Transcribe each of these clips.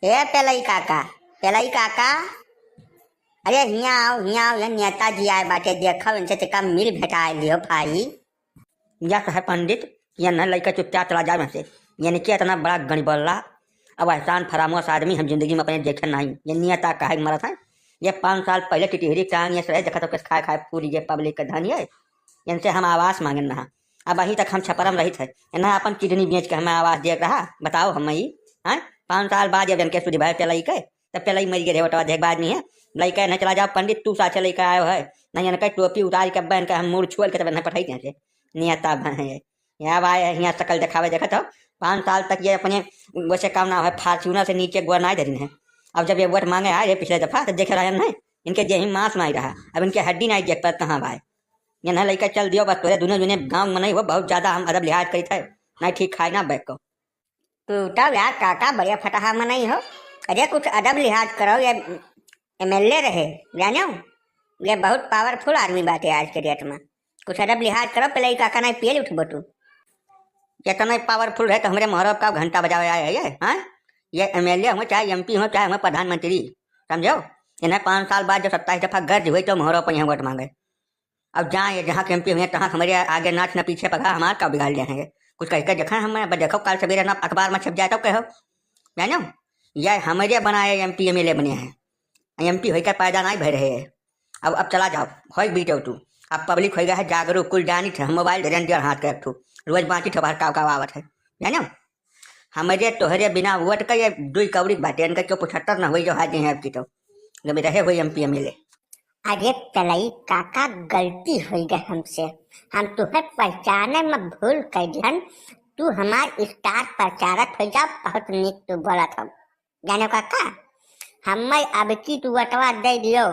ए पेलई काका, अरे हिया आओ, ये नेताजी आए बाटे, देखो इनसे तेका मिल भेटा लियो भाई। या कहे पंडित, या न लड़का चुपचाप चला जाए वैसे, यानी कि इतना बड़ा गणी बोल रहा। अब एहसान फरामोश आदमी हम जिंदगी में अपने देखे नहीं। ये नियता कहे मरा था। ये 5 साल पहले टिटहरी टांग ये सड़े देखा तो किस खाए पूरी ये पब्लिक का धन है। इनसे हम आवास मांगे रहा। अब अभी तक हम छपरम रही थे, ना अपन किडनी बेच के हमें आवास दे रहा। बताओ हम ही 5 साल बाद जब इनके सुधी भाई पेलाई के तब पेलाई मरी गए बटवा देख बाद नहीं है। लड़का न चला जाओ पंडित, तू साथ लड़का आयो है नहीं इनका टोपी उतार के बहन के हम मुड़ छोड़ के तब पठाई थे नियता है। यहाँ आए यहाँ शकल दिखावे देखा तो 5 साल तक ये अपने वैसे काम ना है, फार्चूनर से नीचे गोर ना धरी है। अब जब ये वोट मांगे आए पिछले दफा तो देखे रहे नहीं इनके जे ही मांस मारी रहा। अब इनके हड्डी नहीं देख पर कहाँ भाई ये ना लड़का चल दियो बस तोरे दोनों जने गाँव में नहीं हो। बहुत ज्यादा हम अदब लिहाज करी थे नहीं ठीक खाए ना बैठ को तू तब यार काका बढ़िया फटाहा में नहीं हो। अरे कुछ अदब लिहाज करो। ये एमएलए रहे जानो, ये बहुत पावरफुल आदमी बाटे आज के डेट में। कुछ अदब लिहाज करो। पेलई काका नहीं पियल उठ बटू। ये तो नहीं पावरफुल है तो हमारे मोहरब का घंटा बजावे आए है ये एमएलए हो चाहे एमपी हो चाहे हमें प्रधानमंत्री, समझो। इन्हें 5 साल बाद जब 27 दफा गर्ज हुई तो मोहरब पर यहाँ वोट मांगे। अब जाए जहाँ के एमपी हुए तहाँ हमारे आगे नाच न पीछे पका हमारा का बिगाड़ जाएंगे। कुछ कह के देखा हमें देखो कल सवेरे ना अखबार में छप जाए तो कहो जानो ये हमारे बनाए एमपी एमएलए बने हैं। एमपी होकर पैदा नहीं भर रहे है। अब चला जाओ हो बीटो तू। अब पब्लिक हो गया है जागरूक, कुल जानी थे। हम मोबाइल धरन हाथ के रखू रोज बाँटी ठोबार का आवत है जानो। हमारे तोहरे बिना वोट का ये 2 कौड़ी बाटे इनका क्यों 75 ना हुई जो हाथ नहीं है आपकी तो जब रहे हुए एमपी एमएलए। अरे पेलई काका गलती हो गई हमसे। हम तुम्हें पहचाने में भूल कर दिहन। तू हमार स्टार प्रचारक हो जा। बहुत निक तू बोला था जानो काका। हमें अब की तू वटवा दे दियो।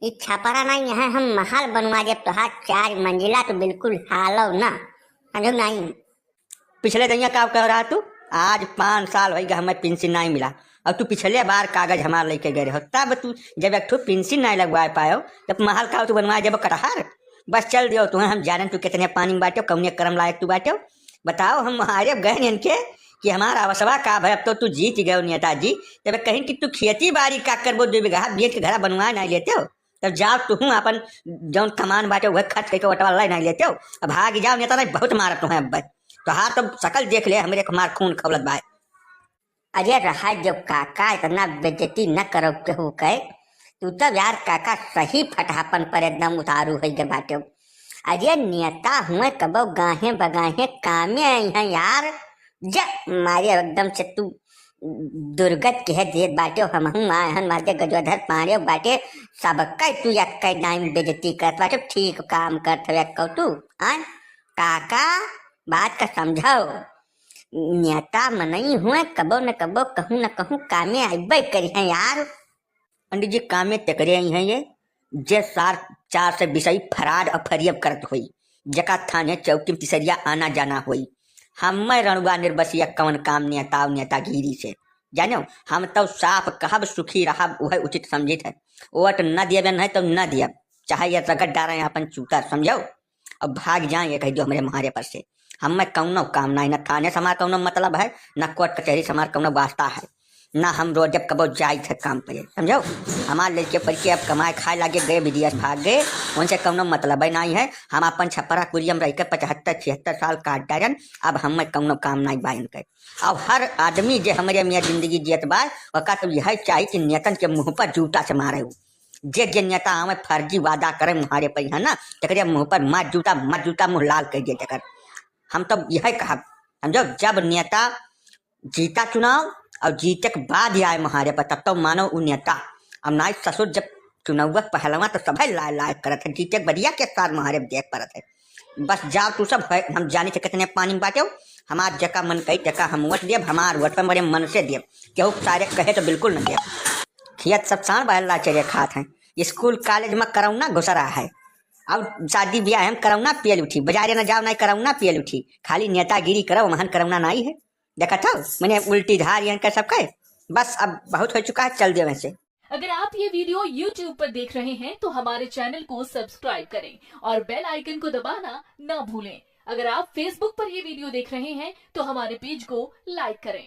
इस छपरा नहीं है हम महल बनवा दे तो 4 मंजिला तो बिल्कुल हालो ना समझो नहीं। पिछले दिन का कह रहा तू आज 5 साल हो गए हमें पेंशन नहीं मिला। अब तू पिछले बार कागज हमारे लेके गए हो तब तू जब एक पेंशन नहीं लगवा पायो तब महल का तू बनवाए जब कटहर बस चल दियो तुम्हें। हम जाने तू कितने पानी में बांटो कौन कर्म लायक तू बांटो बताओ। हम हारे गए इनके कि हमारा अवसवा का भाई अब तो तू जीत गए नेताजी। जब कहीं कि तू खेती बाड़ी का करबो 2 बीघा बेच के घर बनवा नहीं लेते हो तब जाओ तू अपन जौन कमान बाटे वह खर्च करके वटवा नहीं लेते हो। अब भाग जाओ नेता नहीं बहुत मारत है अब तो हाँ तो सकल देख ले हमारे मार खून खवलत भाई। अरे रहा जब काका इतना बेइज्जती न करो केहू के। तू तब यार काका सही फटापन पर एकदम उतारू है के बाटे। अरे नेता हुए कबो गाहे बगाहे कामे आई है यार। जब मारे एकदम से तू दुर्गत कह दे बाटे। हम आए मारे गजोधर पाड़े बाटे सबका तू एक टाइम बेइज्जती करत बाटे। ठीक काम करत तू काका बात का समझाओ। नेता में नहीं हुए कबो न कबो कहूँ न कहूँ कामे आइबे करी है यार। पंडित जी कामे तकरे आई हैं ये जे 4 से विषय फराड और फरियब करत हुई जका थाने चौकी में तिसरिया आना जाना हुई। हम रणुआ निर्बसिया कौन काम नेतागिरी से जानो। हम तो साफ कहब सुखी रहब वह उचित समझित है। वोट न दिए नहीं तो न दिए चाहे ये रगड़ डालें अपन चूतर समझो। अब भाग जाए ये कह दो हमारे महारे पर से। हमें कौनो काम नहीं न थाने से हमारा कौनो मतलब है न कोर्ट कचहरी से हमारा कौनो वास्ता है ना हम रोज जब कबो जाए थे काम पे समझो। हमारे लड़के पढ़ अब कमाए खाए लागे गए विदेश भाग गए उनसे कौनो मतलब ही नहीं है। हम अपन छपरा कुरियम रह के 75-76 साल काट डायन। अब हमें कौनो काम नहीं बाइन के। अब हर आदमी जो हमारे मियाँ जिंदगी जियत बा वका तो यह चाहिए कि नेतन के मुँह पर जूता से मारे जे नेता हमें फर्जी वादा करे मुहारे पर है ना तक मुँह पर मत जूता मुँह लाल कर दिए तक। हम तो यह कहा समझो जब नेता जीता चुनाव और जीते के बाद ही आए महारे पर तब तो मानो वो नेता। अब नाई ससुर जब चुनाव पहलवा तो सब लाए करत है जीते बढ़िया के साथ महारे देख परत है। बस जाओ तू सब है हम जाने से कितने पानी में बाटे हमार जका मन कही जका हम वोट दिए हमार वोट पर बड़े मन से दिए केहू सारे कहे तो बिल्कुल न दिए। खेत सब साण बहला चले खात हैं स्कूल कॉलेज में करौना घुसरा है। अब शादी ब्याह हम करौना पियल उठी बाजारे न जाओ नहीं करौना पियल उठी खाली नेतागिरी करो महान करौना नहीं है देखा था मैंने उल्टी धार कर सब कहे। बस अब बहुत हो चुका है चल दे वैसे। अगर आप ये वीडियो YouTube पर देख रहे हैं तो हमारे चैनल को सब्सक्राइब करें और बेल आइकन को दबाना ना भूलें। अगर आप Facebook पर ये वीडियो देख रहे हैं तो हमारे पेज को लाइक करें।